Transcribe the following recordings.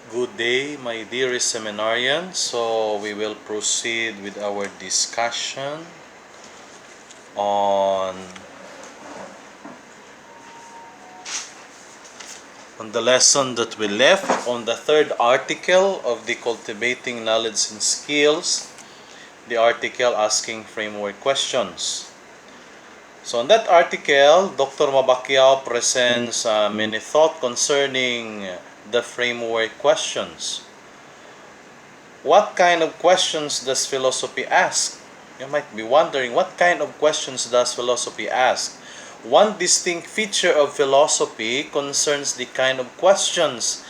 Good day, my dearest seminarians. So we will proceed with our discussion on the lesson that we left on the third article of the Cultivating Knowledge and Skills, the article asking framework questions. So in that article, Dr. Mabakiao presents many thoughts concerning the framework questions. What kind of questions does philosophy ask? You might be wondering, what kind of questions does philosophy ask? One distinct feature of philosophy concerns the kind of questions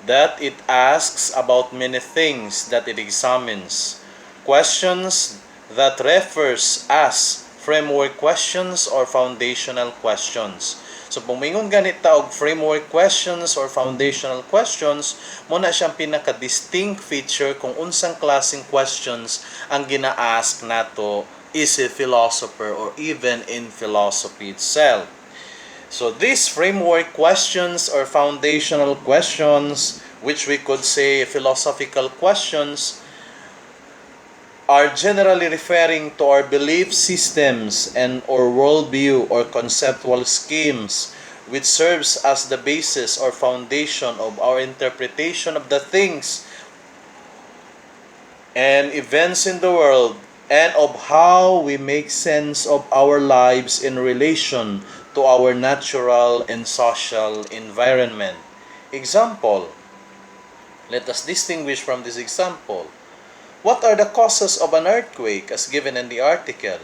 that it asks about many things that it examines. Questions that refers as framework questions or foundational questions. So pumingon ganit ta og framework questions or foundational questions, mo na siyang pinaka-distinct feature kung unsang klaseng questions ang gina-ask nato is a philosopher or even in philosophy itself. So these framework questions or foundational questions, which we could say philosophical questions, are generally referring to our belief systems and or worldview or conceptual schemes which serves as the basis or foundation of our interpretation of the things and events in the world and of how we make sense of our lives in relation to our natural and social environment. Example, let us distinguish from this example. What are the causes of an earthquake as given in the article?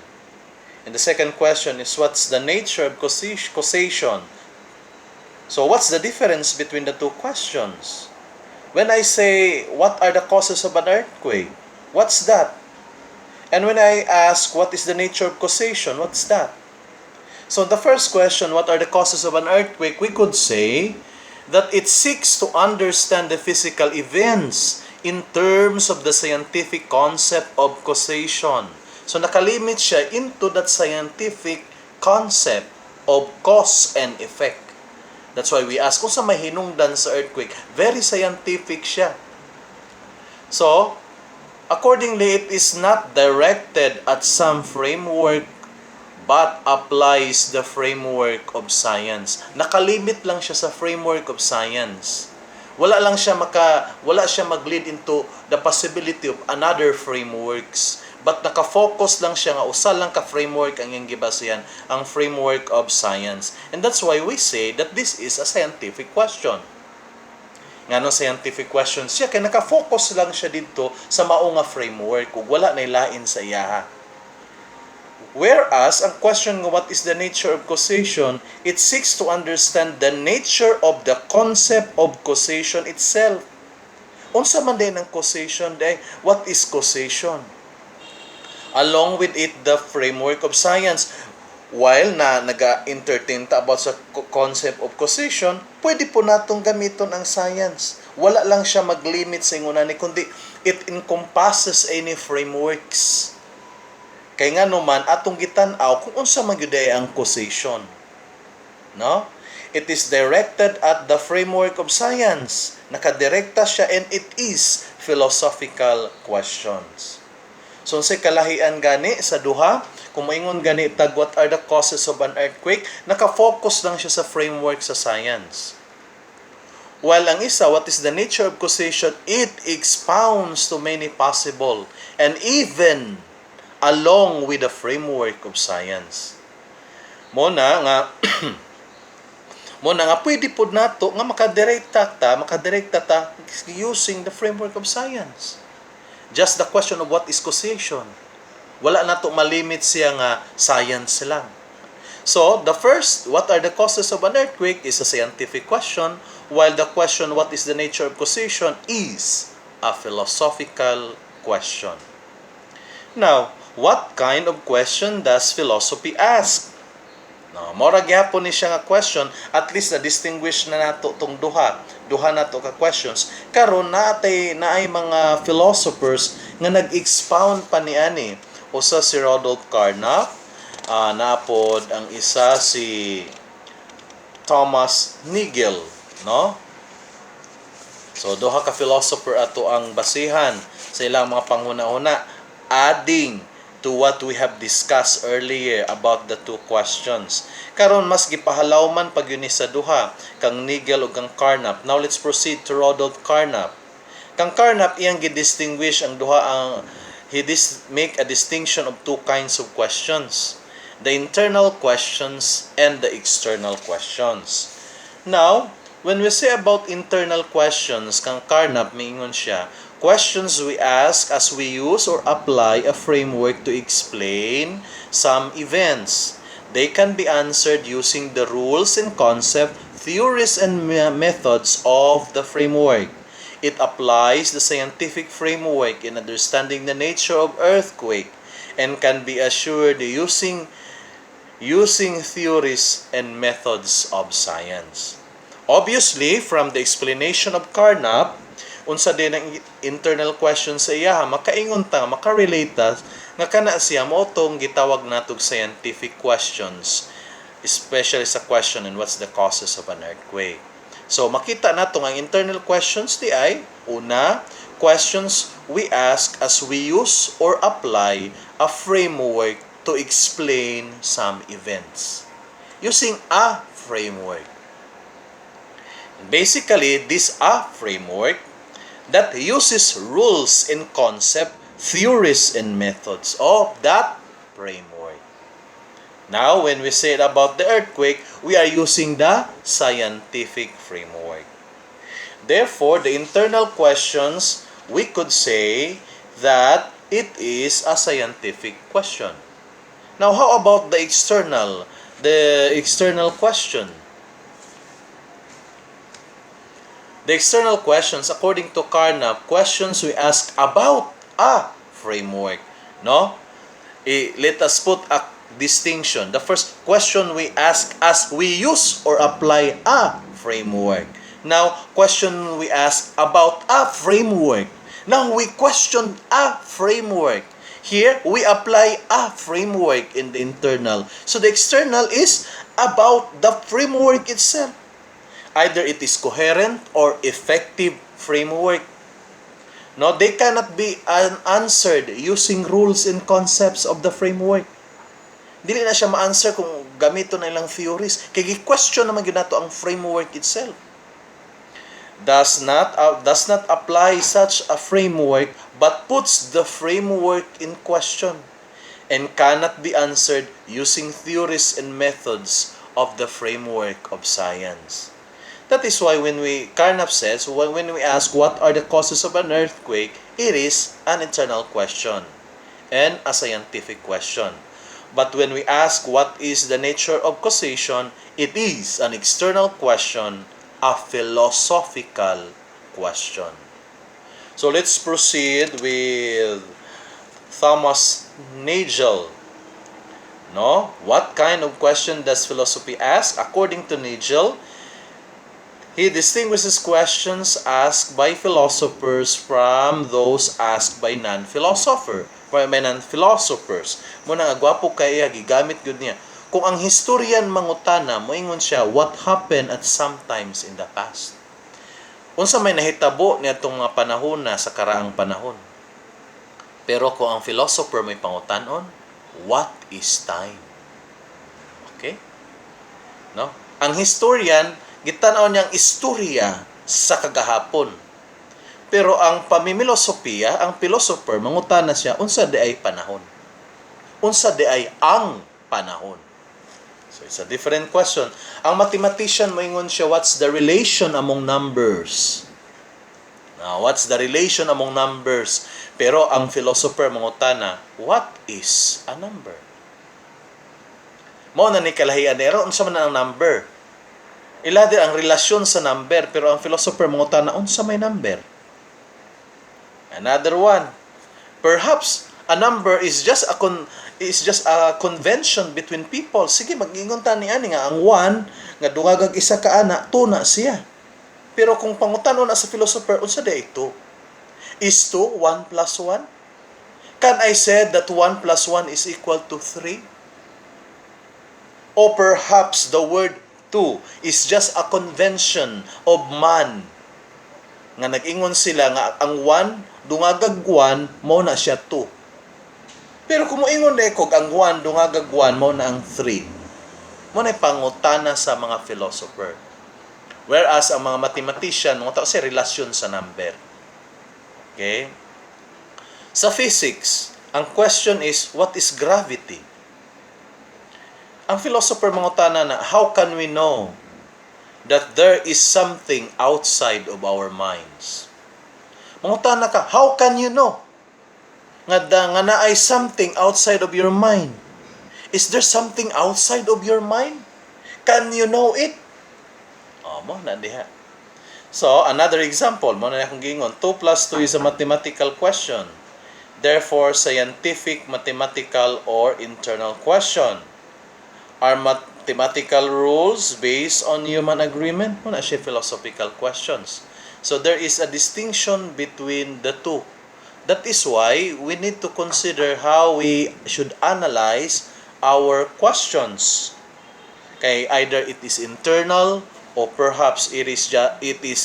And the second question is, what's the nature of causation? So what's the difference between the two questions? When I say, what are the causes of an earthquake? What's that? And when I ask, what is the nature of causation? What's that? So the first question, what are the causes of an earthquake? We could say that it seeks to understand the physical events in terms of the scientific concept of causation. So nakalimit siya into that scientific concept of cause and effect. That's why we ask, kung sa may hinungdan sa earthquake, very scientific siya. So, accordingly, it is not directed at some framework but applies the framework of science. Nakalimit lang siya sa framework of science. Wala siya mag-lead into the possibility of another frameworks. But nakafocus lang siya nga usa lang ka framework ang iyang gibasihan, ang framework of science. And that's why we say that this is a scientific question. Ngano scientific question siya kay nakafocus lang siya dito sa mao nga framework ug wala nay lain sa iyaha. Whereas, ang question ng what is the nature of causation, it seeks to understand the nature of the concept of causation itself. Unsa man din ang causation day? What is causation? Along with it, the framework of science. While naga-entertain ta about sa concept of causation, pwede po natong gamiton ang science. Wala lang siya mag-limit sa ingunan ni kundi it encompasses any frameworks. Kay nga naman atong gitan-aw kung unsa man gyud ang causation. No? It is directed at the framework of science. Nakadirekta siya and it is philosophical questions. So sa kalahian gani sa duha, kung maingon gani tag what are the causes of an earthquake, naka-focus lang siya sa framework sa science. While ang isa, what is the nature of causation, it expounds to many possible and even along with the framework of science. Muna nga pwede pod nato nga makadirekta ta using the framework of science. Just the question of what is causation. Wala nato malimit siya nga science lang. So, the first, what are the causes of an earthquake is a scientific question, while the question what is the nature of causation is a philosophical question. Now, what kind of question does philosophy ask? No, mora gyapon ni siya nga question, at least na-distinguish na nato tong duha nato ka questions. Karon naay mga philosophers nga nag-expound pa niani. Usa si Rudolf Carnap, napod ang isa si Thomas Nagel, no? So duha ka philosopher ato ang basihan sa ilang mga panghuna-huna, adding to what we have discussed earlier about the two questions. Karon mas gipahalaw man pag yun sa duha, kang Nagel ug kang Carnap. Now let's proceed to Rodolph Carnap. Kang Carnap iyang gidistinguish ang duha make a distinction of two kinds of questions, the internal questions and the external questions. Now, when we say about internal questions, kang Carnap miingon siya, questions we ask as we use or apply a framework to explain some events. They can be answered using the rules and concept, theories and methods of the framework. It applies the scientific framework in understanding the nature of earthquake and can be assured using theories and methods of science. Obviously, from the explanation of Carnap, unsa din ang internal question sa iya, makaingon ta, makarelate ta, nga kana siya mo tong gitawag natog scientific questions, especially sa question and what's the causes of an earthquake. So makita nato ang internal questions di ay una, questions we ask as we use or apply a framework to explain some events using a framework. Basically, this a framework that uses rules and concept, theories and methods of that framework. Now, when we say about the earthquake, we are using the scientific framework. Therefore, the internal questions, we could say that it is a scientific question. Now, how about the external? The external question. The external questions, according to Carnap, questions we ask about a framework. No? Let us put a distinction. The first question we ask as we use or apply a framework. Now, question we ask about a framework. Now, we question a framework. Here, we apply a framework in the internal. So, the external is about the framework itself. Either it is coherent or effective framework. No, they cannot be answered using rules and concepts of the framework. Dili na siya ma-answer kung gamito na ilang theories. Kaya gi-question naman yun nato ang framework itself. Does not apply such a framework but puts the framework in question and cannot be answered using theories and methods of the framework of science. That is why when Carnap says, when we ask what are the causes of an earthquake, it is an internal question and a scientific question. But when we ask what is the nature of causation, it is an external question, a philosophical question. So let's proceed with Thomas Nagel. No? What kind of question does philosophy ask? According to Nagel, he distinguishes questions asked by philosophers from those asked by non-philosophers. Muna nga gwapo kaya gigamit gud niya. Kung ang historian mangutana, moingon siya, what happened at sometimes in the past? Unsa may nahitabo niadtong mga panahon na sa karaang panahon. Pero kung ang philosopher may pangutanon, what is time? Okay? No? Ang historian gitanaw niyang istorya sa kagahapon. Pero ang pamimilosopiya, ang philosopher, mangutana siya, unsa di ay panahon? Unsa di ay ang panahon? So, it's a different question. Ang mathematician, moingon siya, what's the relation among numbers? Now, what's the relation among numbers? Pero ang philosopher, mangutana, what is a number? Mao na ni kalahian nero, unsa man ang number? Ila din ang relasyon sa number, pero ang philosopher mangutana unsa may number. Another one, perhaps a number is just a convention between people. Sige, mag-ingon ta niani nga ang 1 nga dungag isa ka ana, 2 na siya. Pero kung pangutanon na sa philosopher, unsa day ito? Is 2 1 plus 1? Can I say that 1 plus 1 is equal to 3? Or perhaps the word 2 is just a convention of man nga nag-ingon sila nga ang 1 dungagag 1 mao na siya 2. Pero kung moingon na kog ang 1 dungagag 1 mao na ang 3. Mo na pangutana sa mga philosopher. Whereas ang mga mathematician mga tao sa relasyon sa number. Okay? Sa physics, ang question is what is gravity? Ang philosopher mangutana na how can we know that there is something outside of our minds? Mangutana ka, how can you know nga naay something outside of your mind? Is there something outside of your mind? Can you know it? Mo na diha. So, another example, mo na akong gingon, 2 plus 2 is a mathematical question. Therefore, scientific, mathematical, or internal question. Are mathematical rules based on human agreement? Mo na siya philosophical questions. So, there is a distinction between the two. That is why we need to consider how we should analyze our questions. Kay either it is internal o perhaps it is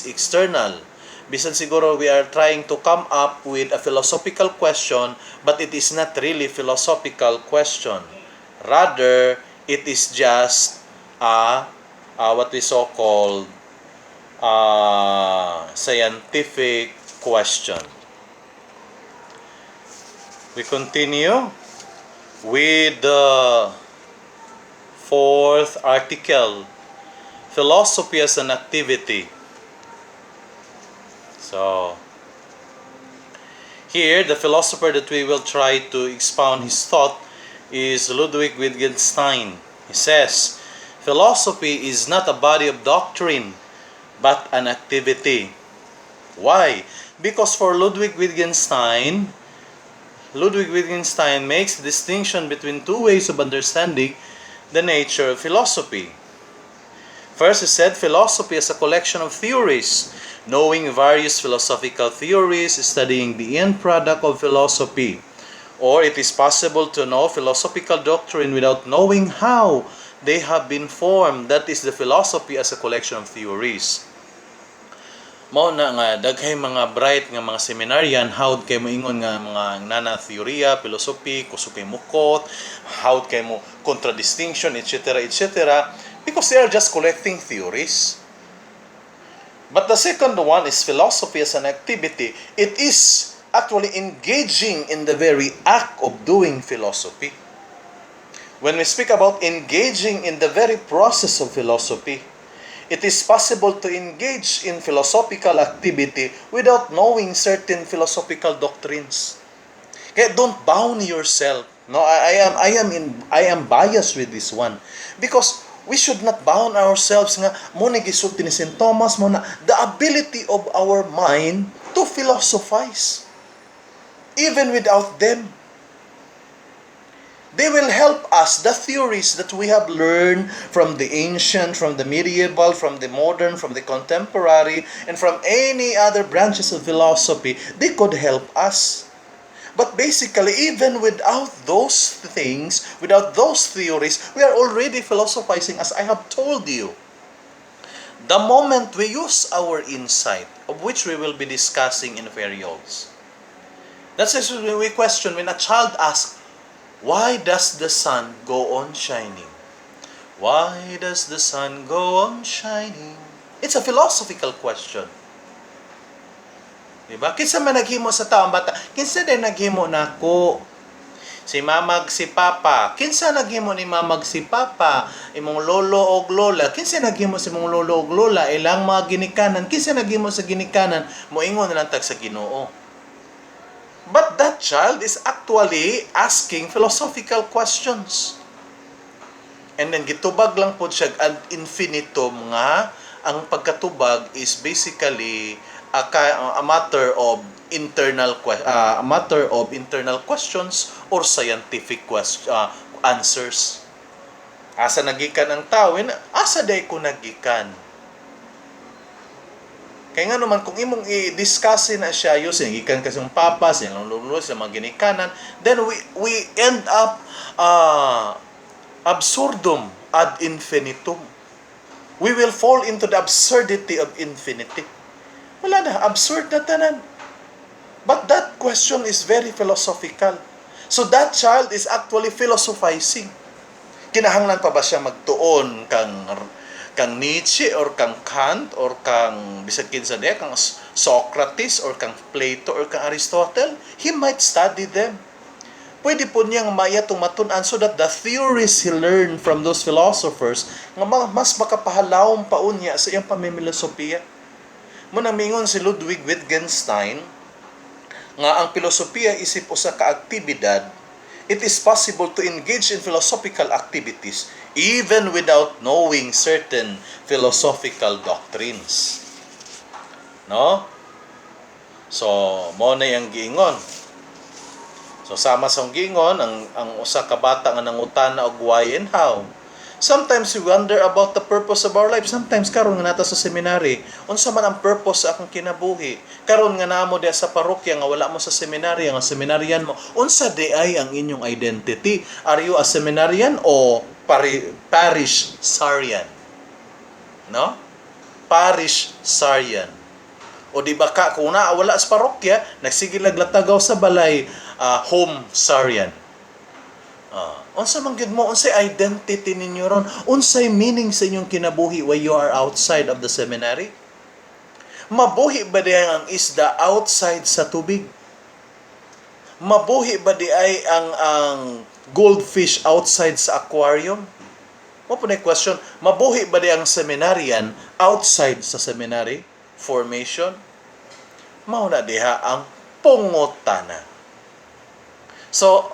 external. Bisan siguro we are trying to come up with a philosophical question, but it is not really philosophical question. Rather, it is just what we so called scientific question. We continue with the fourth article, philosophy as an activity. So, here, the philosopher that we will try to expound his thought is Ludwig Wittgenstein. He says, philosophy is not a body of doctrine, but an activity. Why? Because for Ludwig Wittgenstein makes the distinction between two ways of understanding the nature of philosophy. First, he said philosophy is a collection of theories. Knowing various philosophical theories, studying the end product of philosophy. Or it is possible to know philosophical doctrine without knowing how they have been formed. That is the philosophy as a collection of theories. Mao na nga daghay mga bright nga mga seminaryan howd kay mo ingon nga mga nana theoria, philosophy, kusog kay mukot, howd kay mo contradistinction, etc., etc., because they are just collecting theories. But the second one is philosophy as an activity. It is actually engaging in the very act of doing philosophy. When we speak about engaging in the very process of philosophy, it is possible to engage in philosophical activity without knowing certain philosophical doctrines. Kaya don't bound yourself. No, I am biased with this one because we should not bound ourselves nga mo ni gisulti ni St. Thomas mo na the ability of our mind to philosophize even without them. They will help us, the theories that we have learned from the ancient, from the medieval, from the modern, from the contemporary, and from any other branches of philosophy, they could help us. But basically, even without those things, without those theories, we are already philosophizing, as I have told you. The moment we use our insight, of which we will be discussing in periods. That's when we question, when a child asks, why does the sun go on shining? Why does the sun go on shining? It's a philosophical question. Diba? Kinsa man naghimo sa taong bata? Kinsa din naghimo nako? Si mamag si papa. Kinsa naghimo ni mamag si papa? Imong lolo og lola. Kinsa naghimo si imong lolo og lola? Ilang mga ginikanan. Kinsa naghimo sa ginikanan? Moingon na lang tag sa Ginoo. But that child is actually asking philosophical questions. And then gitubag lang po siya ad infinitum nga ang pagkatubag is basically a matter of internal questions or scientific answers. Asa nagikan ang tao? Asa day ko nagikan? Kaya nga naman, kung imong i-discuss na siya, yung gikan kasi yung papa, siyang lululo, siyang mga ginikanan, then we end up absurdum ad infinitum. We will fall into the absurdity of infinity. Wala na, absurd na tanan. But that question is very philosophical. So that child is actually philosophizing. Kinahanglan pa ba siya magtuon kang Nietzsche or kang Kant or kang bisag kinsa diya, kang Socrates or kang Plato or kang Aristotle? He might study them. Pwede po niyang maya tumatunan so that the theories he learned from those philosophers nga mas makapahalawon pa unya sa iyang pamimilosopiya. Muna mingon si Ludwig Wittgenstein nga ang filosofiya isip usa ka aktibidad. It is possible to engage in philosophical activities even without knowing certain philosophical doctrines. No? So, mo na yung giingon. So, sama sa giingon, ang usa ka bata nga nangutana og why and how. Sometimes we wonder about the purpose of our life. Sometimes karon nga nata sa seminary, unsa man ang purpose sa akong kinabuhi? Karon nga namo diha sa parokya nga wala mo sa seminary, nga seminaryan mo, unsa di ay ang inyong identity? Are you a seminarian o parish sarian? No? Parish sarian. O di ba ka kung wala sa parokya, nagsigil naglatagaw sa balay, home sarian. Unsa man gyud mo, unsay identity ninyo ron? Unsay meaning sa inyong kinabuhi while you are outside of the seminary? Mabuhi ba di ang isda outside sa tubig? Mabuhi ba di ay ang goldfish outside sa aquarium? Mo po na question, mabuhi ba di ang seminarian outside sa seminary formation? Mao na diha ang pungutana. So,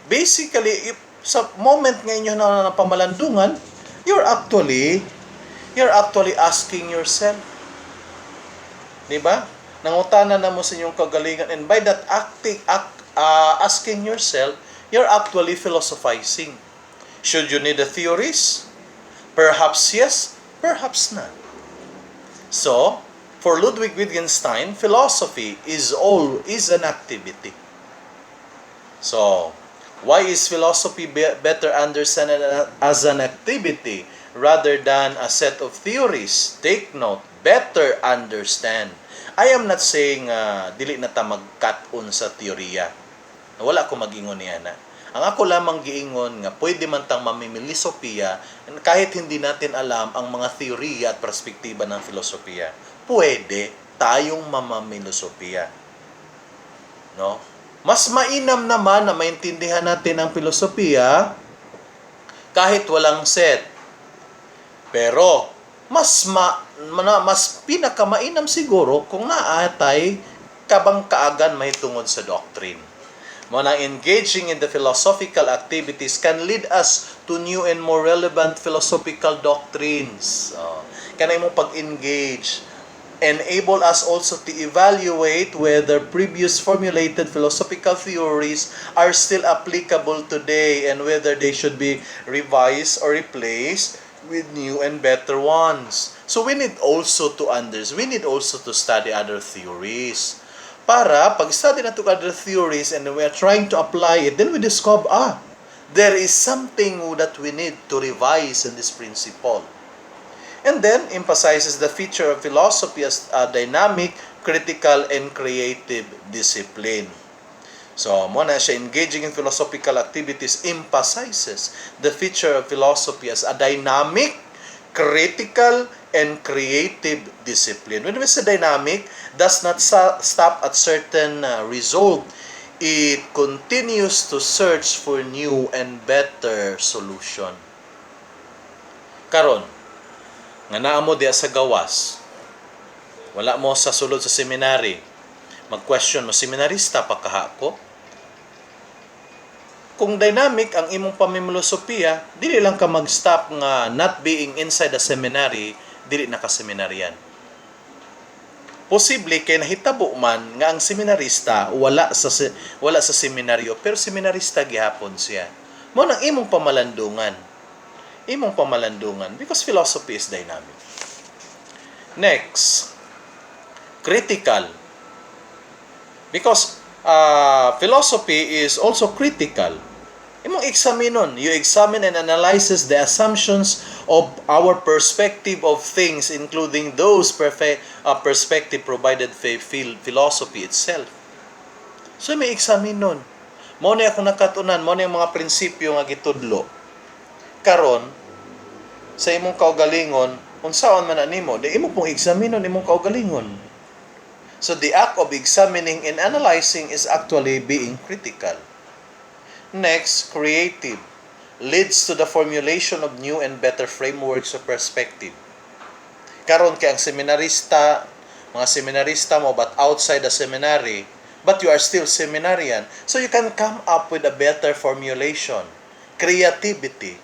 basically, sa moment nga inyo na pamalandungan, you're actually asking yourself. Di ba? Nangutana na mo sa inyong kagalingan, and by that asking yourself, you're actually philosophizing. Should you need the theories? Perhaps yes, perhaps not. So, for Ludwig Wittgenstein, philosophy is an activity. So, why is philosophy better understood as an activity rather than a set of theories? Take note, better understand. I am not saying dili na ta magkat-on sa teorya. Wala ko mag-ingon niya na. Ang ako lamang giingon nga pwede man tang mamimilosopiya kahit hindi natin alam ang mga teorya at perspektiba ng filosofiya. Pwede tayong mamamilosopiya. No? Mas mainam naman na maintindihan natin ang filosofiya kahit walang set. Pero mas pinakamainam siguro kung naatay kabang kaagan may tungod sa doctrine. Muna engaging in the philosophical activities can lead us to new and more relevant philosophical doctrines. Kanay mo pag-engage enable us also to evaluate whether previous formulated philosophical theories are still applicable today and whether they should be revised or replaced with new and better ones. So we need also to study other theories. Para pag-study natin other theories and we are trying to apply it, then we discover, there is something that we need to revise in this principle. And then emphasizes the feature of philosophy as a dynamic, critical, and creative discipline. So, muna siya engaging in philosophical activities emphasizes the feature of philosophy as a dynamic, critical, and creative discipline. When we say dynamic, does not stop at certain result. It continues to search for new and better solution. Karon, nga naa mo diya sa gawas, wala mo sa sulod sa seminary, mag-question mo, seminarista pa kaha ko? Kung dynamic ang imong pamimilosopiya, dili lang ka mag-stop nga not being inside the seminary, dili na ka seminaryan. Posible kay nahitabo man nga ang seminarista wala sa seminaryo, pero seminarista gihapon siya. Mo nang imong pamalandungan because philosophy is dynamic. Next, critical. Because philosophy is also critical. Imong examinon, you examine and analyzes the assumptions of our perspective of things, including those perspective provided philosophy itself. So may examine nun. Mo na akong nakatunan, mo na yung mga prinsipyo nga gitudlo. Karon, sa imong kaugalingon, unsaon man nimo, di imo pong examinon imong kaugalingon. So the act of examining and analyzing is actually being critical. Next, creative leads to the formulation of new and better frameworks of perspective. Karon kay ang seminarista, mga seminarista mo but outside the seminary, but you are still seminarian, so you can come up with a better formulation. Creativity.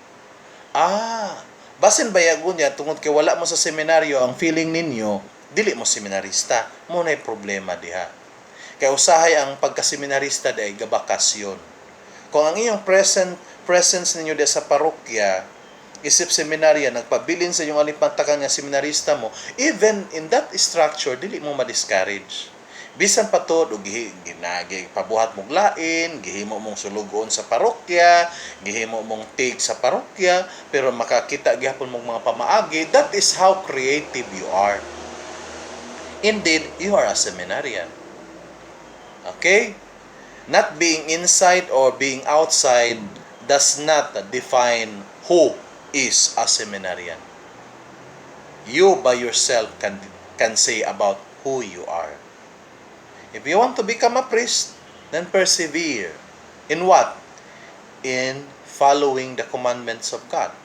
Basin bayagon niya tungod kay wala mo sa seminaryo, ang feeling ninyo dili mo seminarista, mo na problema diha. Kay usahay ang pagka-seminarista day gabakasyon. Kung ang iyong presence ninyo di sa parokya, isip seminarya, nagpabilin sa iyong alipantakan nga seminarista mo, even in that structure, dili mo ma-discourage. Bisan pa to, pabuhat mong lain, gihimo mong sulugon sa parokya, gihimo mong take sa parokya, pero makakita gihapon mong mga pamaagi, that is how creative you are. Indeed, you are a seminarian. Okay? Not being inside or being outside does not define who is a seminarian. You by yourself can say about who you are. If you want to become a priest, then persevere. In what? In following the commandments of God.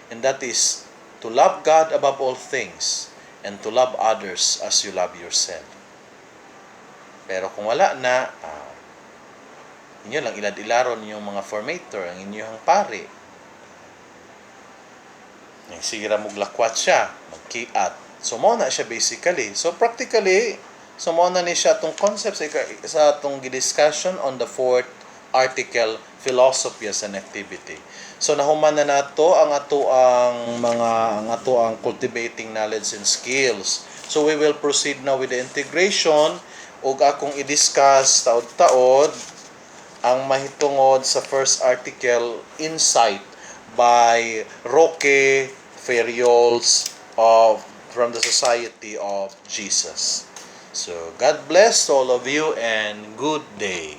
And that is to love God above all things and to love others as you love yourself. Pero kung wala na, inyo lang ilad-ilaron yung mga formator, ang inyong pare. Sigira muglakwat siya, magkiat. So, mo na siya basically. So, practically, so mo na ni siya itong concept sa itong discussion on the fourth article, philosophy as an activity. So, nahuman na nato ang ato ang cultivating knowledge and skills. So, we will proceed now with the integration ug akong i-discuss taod-taod ang mahitungod sa first article, insight by Roque Ferriols from the Society of Jesus. So, God bless all of you and good day.